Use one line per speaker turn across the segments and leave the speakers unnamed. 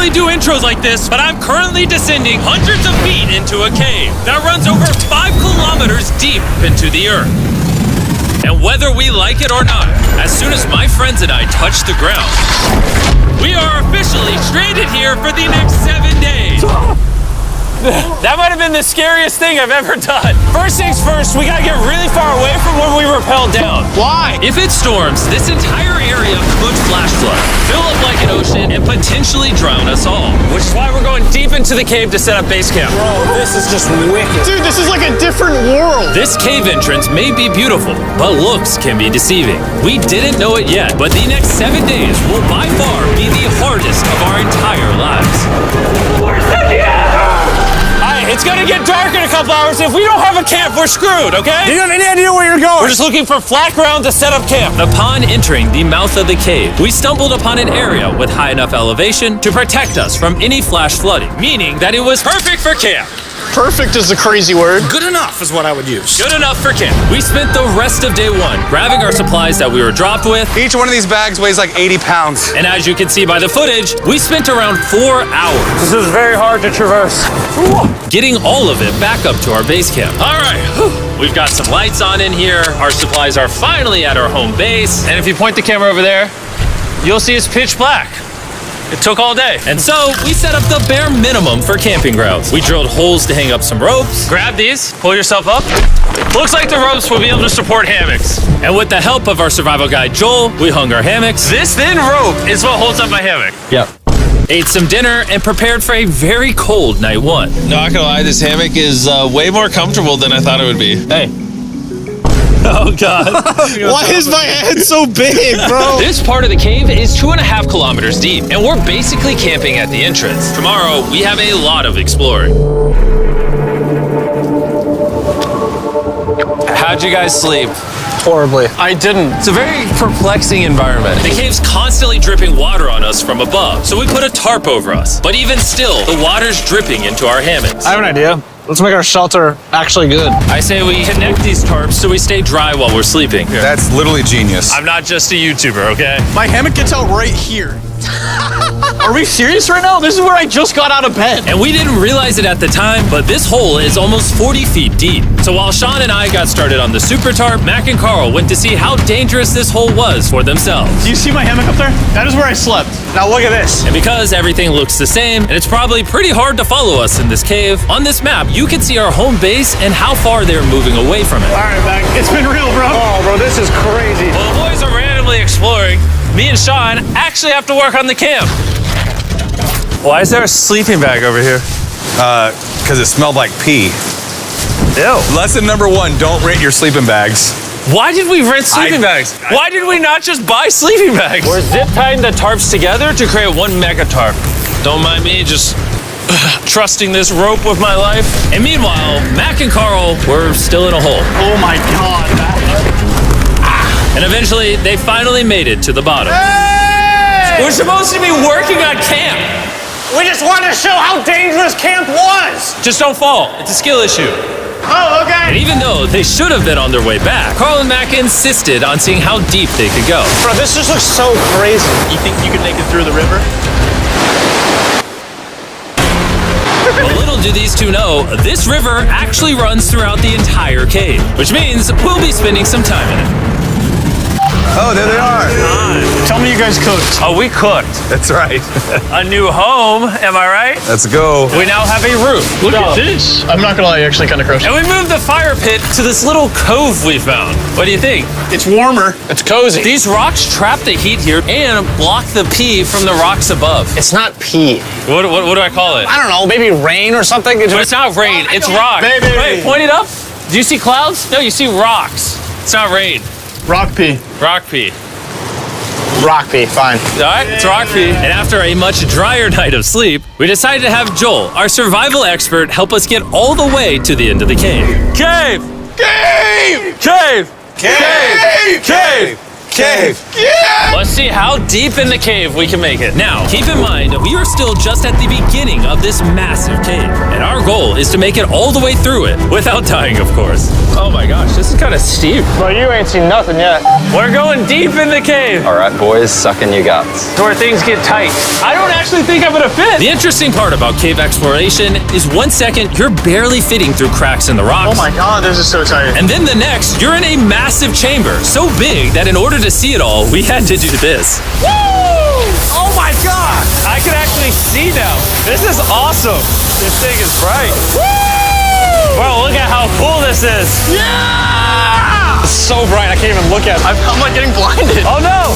normally do intros like this, but I'm currently descending hundreds of feet into a cave that runs over 5 kilometers deep into the earth. And whether we like it or not, as soon as my friends and I touch the ground, we are officially stranded here for the next 7 days. That might have been the scariest thing I've ever done. First things first, we gotta get really far away from where we rappelled down.
Why?
If it storms, this entire area could flash flood, fill up like an ocean, and potentially drown us all. Which is why we're going deep into the cave to set up base camp.
Bro, this is just wicked. Dude, this is like a different world.
This cave entrance may be beautiful, but looks can be deceiving. We didn't know it yet, but the next 7 days will by far be the hardest of our entire lives. Where's the It's gonna get dark in a couple hours. If we don't have a camp, we're screwed, okay?
Do you have any idea where you're going?
We're just looking for flat ground to set up camp. Upon entering the mouth of the cave, we stumbled upon an area with high enough elevation to protect us from any flash flooding, meaning that it was perfect for camp.
Perfect is the crazy word.
Good enough is what I would use.
Good enough for camp. We spent the rest of day one grabbing our supplies that we were dropped with.
Each one of these bags weighs like 80 pounds.
And as you can see by the footage, we spent around 4 hours.
This is very hard to traverse.
Getting all of it back up to our base camp. All right, we've got some lights on in here. Our supplies are finally at our home base. And if you point the camera over there, you'll see it's pitch black. It took all day. And so we set up the bare minimum for camping grounds. We drilled holes to hang up some ropes. Grab these, pull yourself up. Looks like the ropes will be able to support hammocks. And with the help of our survival guide, Joel, we hung our hammocks. This thin rope is what holds up my hammock.
Yep.
Ate some dinner and prepared for a very cold night one.
Not gonna lie, this hammock is way more comfortable than I thought it would be.
Hey. Oh, God.
Why is my head so big, bro?
This part of the cave is 2.5 kilometers deep, and we're basically camping at the entrance. Tomorrow, we have a lot of exploring. How'd you guys sleep?
Horribly. I didn't.
It's a very perplexing environment. The cave's constantly dripping water on us from above, so we put a tarp over us. But even still, the water's dripping into our hammocks.
I have an idea. Let's make our shelter actually good.
I say we connect these tarps so we stay dry while we're sleeping.
That's literally genius.
I'm not just a YouTuber, okay?
My hammock gets out right here. Are we serious right now? This is where I just got out of bed.
And we didn't realize it at the time, but this hole is almost 40 feet deep. So while Sean and I got started on the super tarp, Mac and Carl went to see how dangerous this hole was for themselves.
Do you see my hammock up there? That is where I slept. Now look at this.
And because everything looks the same, and it's probably pretty hard to follow us in this cave, on this map, you can see our home base and how far they're moving away from it.
All right, Mac. It's been real, bro. Oh, bro, this is crazy.
While the boys are randomly exploring, me and Sean actually have to work on the camp. Why is there a sleeping bag over here?
Because it smelled like pee.
Ew.
Lesson number 1, don't rent your sleeping bags.
Why did we rent sleeping bags? Why did we not just buy sleeping bags? We're zip tying the tarps together to create one mega tarp. Don't mind me just trusting this rope with my life. And meanwhile, Mac and Carl were still in a hole.
Oh my God, Mac.
And eventually, they finally made it to the bottom.
Hey!
We're supposed to be working on camp.
We just wanted to show how dangerous camp was.
Just don't fall. It's a skill issue.
Oh, okay.
And even though they should have been on their way back, Carl and Mac insisted on seeing how deep they could go.
Bro, this just looks so crazy. You think you could make it through the river?
Well, little do these two know, this river actually runs throughout the entire cave, which means we'll be spending some time in it.
Oh, there they are.
Tell me you guys cooked.
Oh, we cooked.
That's right.
A new home, am I right?
Let's go.
We now have a roof.
Look at this. I'm not gonna lie, you're actually kind of gross.
And we moved the fire pit to this little cove we found. What do you think?
It's warmer. It's cozy.
These rocks trap the heat here and block the pee from the rocks above.
It's not pee.
What do I call it?
I don't know, maybe rain or something.
But it's not rain, it's rock.
Baby.
Wait, point it up. Do you see clouds? No, you see rocks. It's not rain.
Rock pee.
Rock pee.
Rock pee, fine.
All right, it's rock pee. And after a much drier night of sleep, we decided to have Joel, our survival expert, help us get all the way to the end of the cave. Cave!
Cave!
Cave!
Cave! Cave! Cave.
Let's see how deep in the cave we can make it. Now, keep in mind, we are still just at the beginning of this massive cave, and our goal is to make it all the way through it, without dying, of course. Oh my gosh, this is kind of steep.
Well, you ain't seen nothing yet.
We're going deep in the cave.
All right, boys, suck in your guts.
To where things get tight.
I don't actually think I'm gonna fit. The interesting part about cave exploration is 1 second, you're barely fitting through cracks in the rocks.
Oh my God, this is so tight.
And then the next, you're in a massive chamber, so big that in order to see it all, we had to do this.
Woo! Oh my God!
I can actually see now. This is awesome. This thing is bright.
Woo!
Bro, look at how cool this is.
Yeah! It's so bright, I can't even look at it. I'm like getting blinded.
Oh no!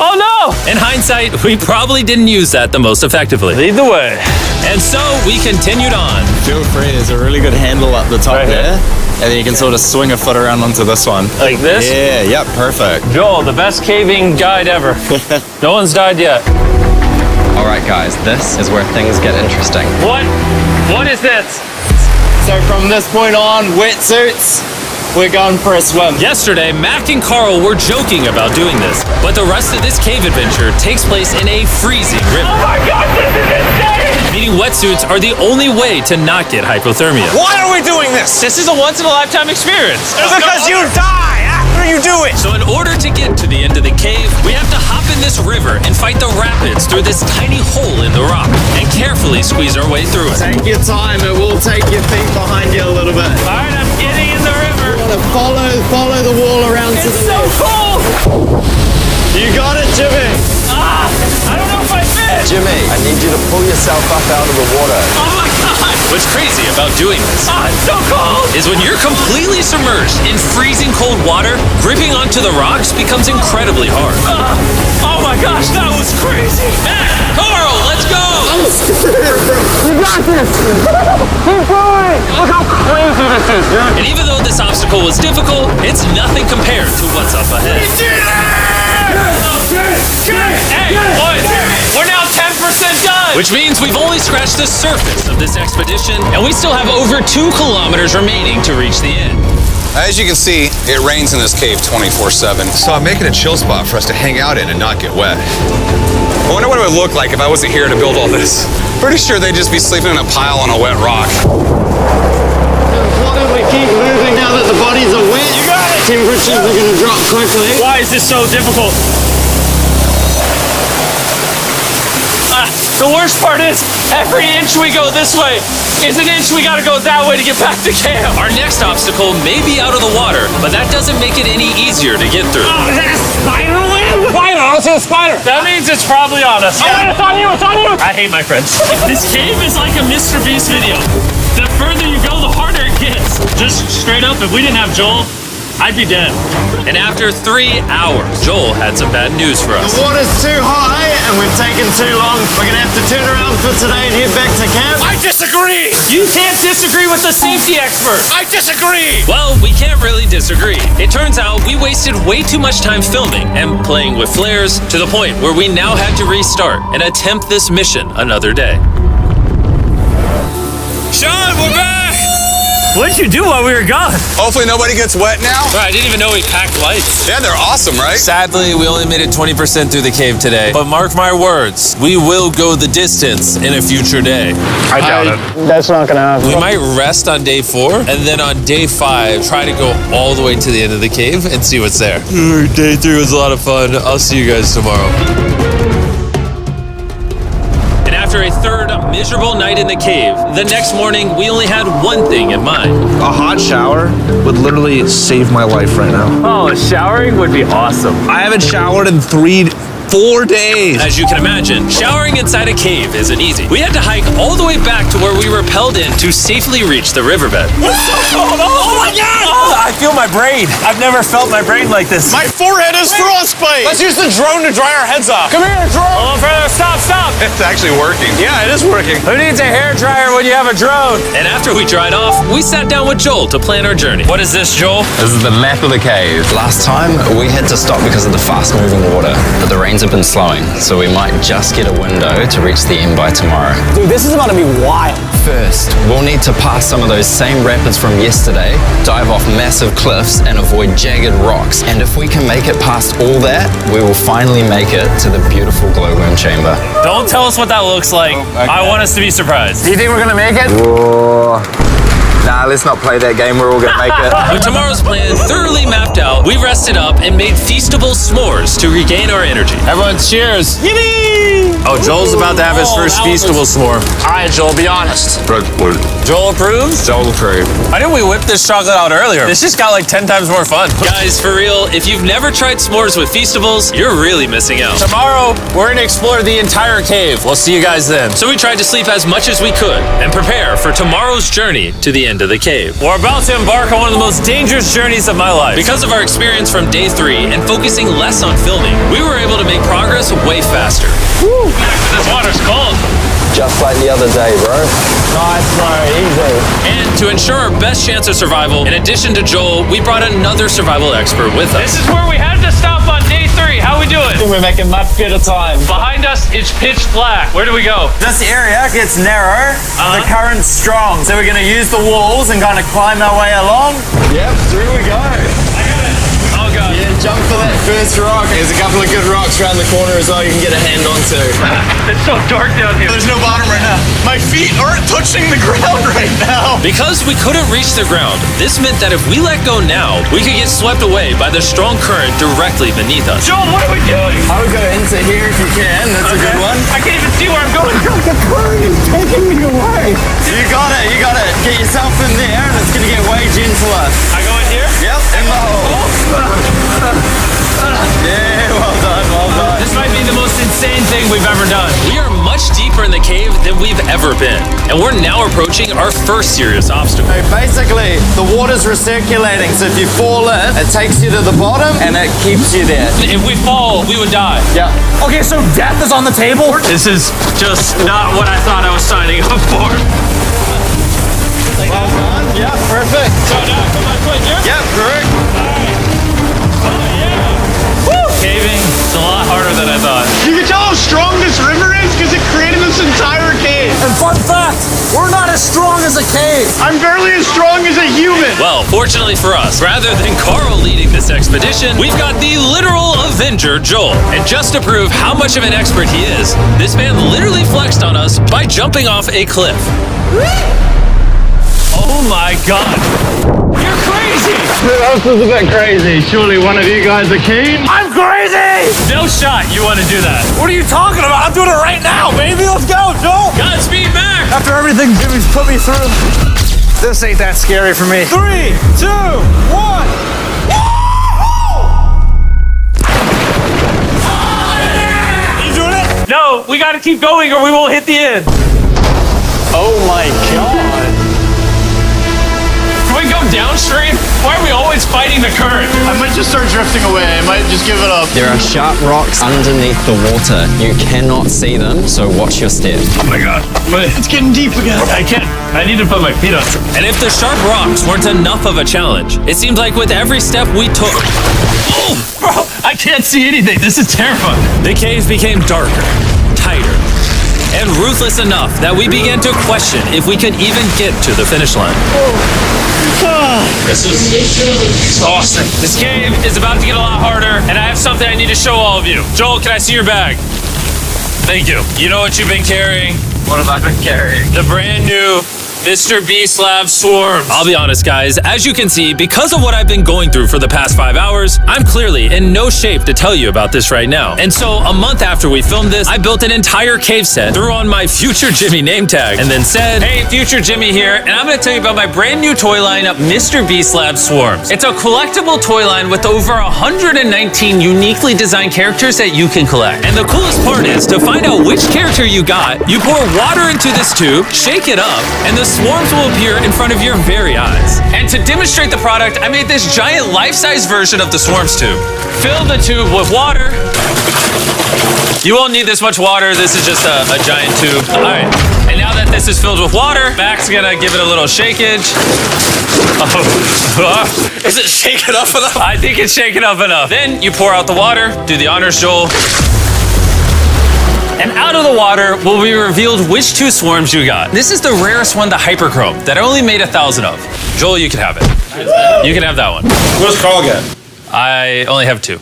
Oh no! In hindsight, we probably didn't use that the most effectively.
Lead the way.
And so we continued on.
Feel free, there's a really good handle up the top
Right here?
there. And then you can sort of swing a foot around onto this one.
Like this?
Yeah, yep, perfect.
Joel, the best caving guide ever. No one's died yet.
All right, guys, this is where things get interesting.
What? What is this?
So from this point on, wetsuits, we're going for a swim.
Yesterday, Mac and Carl were joking about doing this, but the rest of this cave adventure takes place in a freezing river.
Oh my God, this is insane!
Meaning wetsuits are the only way to not get hypothermia.
Why are we doing this?
This is a once-in-a-lifetime experience.
Because you die after you do it.
So in order to get to the end of the cave, we have to hop in this river and fight the rapids through this tiny hole in the rock and carefully squeeze our way through it.
Take your time, it will take your feet behind you a little bit.
All right, I'm getting in the river.
Follow the wall around to
It's
the
so
left.
cold.
You got it, Jimmy.
Ah, I don't know if I fit.
Jimmy, I need you to pull yourself up out of the water.
Oh my God. What's crazy about doing this
Ah, it's so cold.
is when you're completely submerged in freezing cold water, gripping onto the rocks becomes incredibly hard.
Oh my gosh, that was crazy.
Mac, Carl, let's go.
You got this. Keep going. Look how crazy this is, dude.
And even though this obstacle was difficult, it's nothing compared to what's up ahead. Hey, boys, we're now 10% done. Which means we've only scratched the surface of this expedition, and we still have over 2 kilometers remaining to reach the end.
As you can see, it rains in this cave 24/7. So I'm making a chill spot for us to hang out in and not get wet. I wonder what it would look like if I wasn't here to build all this. Pretty sure they'd just be sleeping in a pile on a wet rock.
Why don't we keep moving now that the bodies are wet? You got it. Temperatures are going to drop quickly.
Why is this so difficult? The worst part is, every inch we go this way is an inch we gotta go that way to get back to camp.
Our next obstacle may be out of the water, but that doesn't make it any easier to get through.
Oh, is that a spider web? Spider, I don't see a spider. That means it's probably on us. Oh, it's on you, it's on you. I hate my friends. This cave is like a Mr. Beast video. The further you go, the harder it gets. Just straight up, if we didn't have Joel, I'd be dead.
And after 3 hours, Joel had some bad news for us.
The water's too high and we've taken too long. We're going to have to turn around for today and head back to camp.
I disagree. You can't disagree with the safety expert. I disagree.
Well, we can't really disagree. It turns out we wasted way too much time filming and playing with flares to the point where we now had to restart and attempt this mission another day.
Sean, we're back. What'd you do while we were gone?
Hopefully nobody gets wet now.
Bro, I didn't even know we packed lights.
Yeah, they're awesome, right?
Sadly, we only made it 20% through the cave today. But mark my words, we will go the distance in a future day.
I doubt it. That's not gonna happen.
We might rest on day 4, and then on day 5, try to go all the way to the end of the cave and see what's there. Day 3 was a lot of fun. I'll see you guys tomorrow.
And after a third miserable night in the cave, the next morning we only had one thing in mind.
A hot shower would literally save my life right now.
Oh, showering would be awesome.
I haven't showered in 4 days.
As you can imagine, showering inside a cave isn't easy. We had to hike all the way back to where we rappelled in to safely reach the riverbed.
Oh my God!
I feel my brain. I've never felt my brain like this.
My forehead is frostbite. Let's use the drone to dry our heads off. Come here, drone.
A little further. Stop.
It's actually working.
Yeah, it is working.
Who needs a hairdryer when you have a drone? And after we dried off, we sat down with Joel to plan our journey. What is this, Joel?
This is the map of the cave. Last time, we had to stop because of the fast-moving water, but the rains have been slowing, so we might just get a window to reach the end by tomorrow.
Dude, this is about to be wild.
First, we'll need to pass some of those same rapids from yesterday, dive off massive massive cliffs and avoid jagged rocks. And if we can make it past all that, we will finally make it to the beautiful glowworm chamber.
Don't tell us what that looks like. I want us to be surprised.
Do you think we're gonna make it? Whoa. Nah, let's not play that game. We're all gonna make it.
With tomorrow's plan thoroughly mapped out, we rested up and made feastable s'mores to regain our energy.
Everyone, cheers. Yippee! Oh, Joel's about to have his first feastable s'more.
All right, Joel, be honest.
Joel approves?
Joel approved.
Why didn't we whip this chocolate out earlier? This just got like 10 times more fun.
Guys, for real, if you've never tried s'mores with feastables, you're really missing out.
Tomorrow, we're gonna explore the entire cave. We'll see you guys then.
So we tried to sleep as much as we could and prepare for tomorrow's journey to the end of the cave. We're about to embark on one of the most dangerous journeys of my life. Because of our experience from day 3 and focusing less on filming, we were able to make progress way faster. Woo! This water's cold.
Just like the other day, bro.
Nice, bro. Easy.
And to ensure our best chance of survival, in addition to Joel, we brought another survival expert with us. This is where we had to stop on day 3. How we doing?
We're making much better time.
Behind us, it's pitch black. Where do we go?
This area gets narrow, the current's strong, so we're gonna use the walls and kind of climb our way along. Yep, through we go.
Oh god.
Yeah, jump for that first rock. There's a couple of good rocks around the corner as well you can get a hand onto.
It's so dark down here.
There's no bottom right now. My feet aren't touching the ground right now.
Because we couldn't reach the ground, this meant that if we let go now, we could get swept away by the strong current directly beneath us. Joel, what are we doing?
I would go into here if you can. That's a good one.
I can't even see where I'm going.
The current is taking me away. You got it. You got it. Get yourself in there and it's gonna get way gentler.
I go in here?
Yep, in the hole. Yeah, well done, well done.
This might be the most insane thing we've ever done. We are much deeper in the cave than we've ever been, and we're now approaching our first serious obstacle.
So basically, the water's recirculating, so if you fall in, it takes you to the bottom and it keeps you there.
If we fall, we would die.
Yeah.
Okay, so death is on the table?
This is just not what I thought I was signing up for.
Well done. Yeah, perfect.
So now I put my foot here?
Yep, correct.
Caving, it's a lot harder than I thought.
You can tell how strong this river is because it created this entire cave.
And fun fact, we're not as strong as a cave.
I'm barely as strong as a human.
Well, fortunately for us, rather than Carl leading this expedition, we've got the literal Avenger, Joel. And just to prove how much of an expert he is, this man literally flexed on us by jumping off a cliff. Oh my god. You're crazy!
This is a bit crazy. Surely one of you guys are keen?
I'm crazy!
No shot you want to do that.
What are you talking about? I'm doing it right now, baby. Let's go, Joel.
Godspeed, Mac!
After everything Jimmy's put me through, this ain't that scary for me. 3, 2, 1.
You doing it? No, we gotta keep going or we won't hit the end.
Oh my god.
Can we go downstream? Why are we always fighting the current?
I might just start drifting away. I might just give it up.
There are sharp rocks underneath the water. You cannot see them, so watch your step.
Oh my god.
It's getting deep again.
I can't. I need to put my feet on. And if the sharp rocks weren't enough of a challenge, it seems like with every step we took... Oh, bro, I can't see anything. This is terrifying. The cave became darker, tighter, and ruthless enough that we began to question if we could even get to the finish line. This is exhausting. This cave is about to get a lot harder, and I have something I need to show all of you. Joel, can I see your bag? Thank you. You know what you've been carrying?
What have I been carrying?
The brand new Mr. Beast Lab Swarms. I'll be honest, guys. As you can see, because of what I've been going through for the past 5 hours, I'm clearly in no shape to tell you about this right now. And so, a month after we filmed this, I built an entire cave set, threw on my Future Jimmy name tag, and then said, hey, Future Jimmy here, and I'm gonna tell you about my brand new toy line, Mr. Beast Lab Swarms. It's a collectible toy line with over 119 uniquely designed characters that you can collect. And the coolest part is, to find out which character you got, you pour water into this tube, shake it up, and the swarms will appear in front of your very eyes. And to demonstrate the product, I made this giant life-size version of the swarms tube. Fill the tube with water. You won't need this much water. This is just a giant tube. All right. And now that this is filled with water, Mac's gonna give it a little shakeage. Oh. Is it shaken up enough? I think it's shaken up enough. Then you pour out the water. Do the honors, Joel. And out of the water will be revealed which 2 swarms you got. This is the rarest one, the Hyperchrome, that I only made 1,000 of. Joel, you can have it. You can have that one.
What's Carl get?
I only have 2.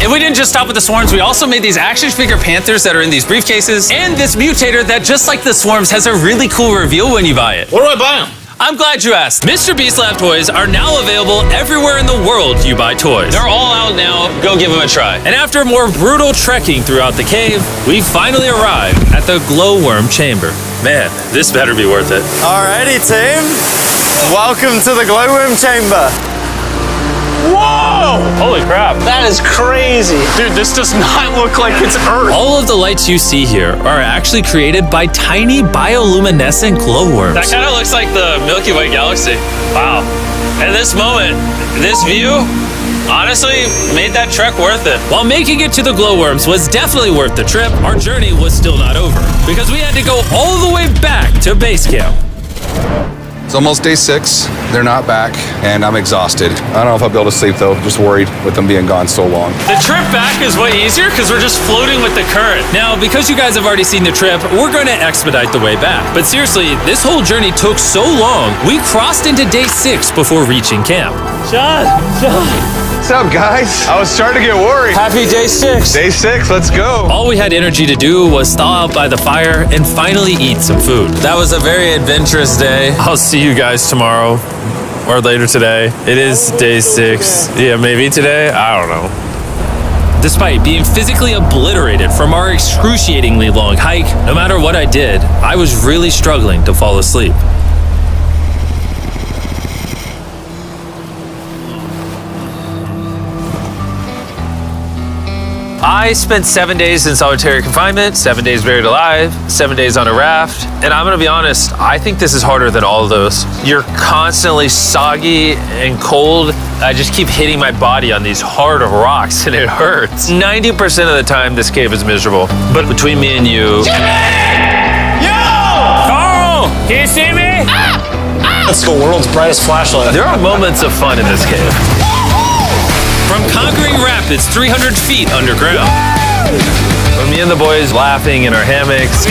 And we didn't just stop with the swarms, we also made these action figure panthers that are in these briefcases, and this mutator that, just like the swarms, has a really cool reveal when you buy it.
Where do I buy them?
I'm glad you asked. Mr. Beast Lab toys are now available everywhere in the world you buy toys. They're all out now, go give them a try. And after more brutal trekking throughout the cave, we finally arrived at the glowworm chamber. Man, this better be worth it.
Alrighty, team. Welcome to the glowworm chamber.
Whoa!
Holy crap.
That is crazy. Dude, this does not look like it's Earth.
All of the lights you see here are actually created by tiny bioluminescent glowworms. That kind of looks like the Milky Way galaxy. Wow. At this moment, this view honestly made that trek worth it. While making it to the glowworms was definitely worth the trip, our journey was still not over because we had to go all the way back to base camp.
It's almost day 6. They're not back, and I'm exhausted. I don't know if I'll be able to sleep though. Just worried with them being gone so long.
The trip back is way easier because we're just floating with the current. Now, because you guys have already seen the trip, we're going to expedite the way back. But seriously, this whole journey took so long, we crossed into day 6 before reaching camp.
John.
What's up, guys? I was starting to get worried.
Happy day 6.
Day 6, let's go.
All we had energy to do was thaw out by the fire and finally eat some food. That was a very adventurous day. I'll see you guys tomorrow or later today. It is day 6. Yeah, maybe today. I don't know. Despite being physically obliterated from our excruciatingly long hike, no matter what I did, I was really struggling to fall asleep. I spent 7 days in solitary confinement, 7 days buried alive, 7 days on a raft, and I'm gonna be honest, I think this is harder than all of those. You're constantly soggy and cold. I just keep hitting my body on these hard rocks and it hurts. 90% of the time, this cave is miserable. But between me and you... Carl! Can you see me?
That's the world's brightest flashlight.
There are moments of fun in this cave. From conquering rapids 300 feet underground. From me and the boys laughing in our hammocks.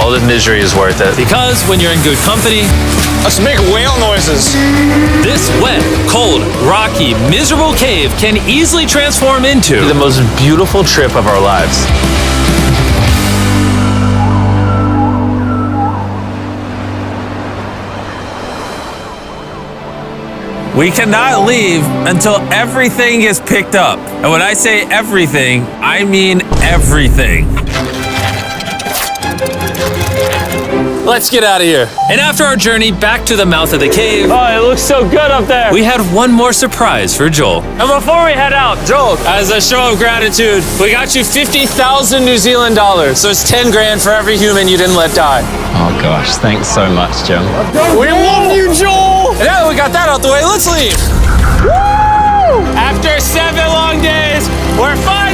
All the misery is worth it. Because when you're in good company,
Let's make whale noises.
this wet, cold, rocky, miserable cave can easily transform into the most beautiful trip of our lives. We cannot leave until everything is picked up. And when I say everything, I mean everything. Let's get out of here. And after our journey back to the mouth of the cave,
Oh, it looks so good up there.
we had one more surprise for Joel.
And before we head out, Joel, as a show of gratitude, we got you 50,000 New Zealand dollars. So it's 10 grand for every human you didn't let die.
Oh gosh, thanks so much, Jim.
We love you, Joel. And now that we got that out the way, let's leave. Woo! After 7 long days, we're finally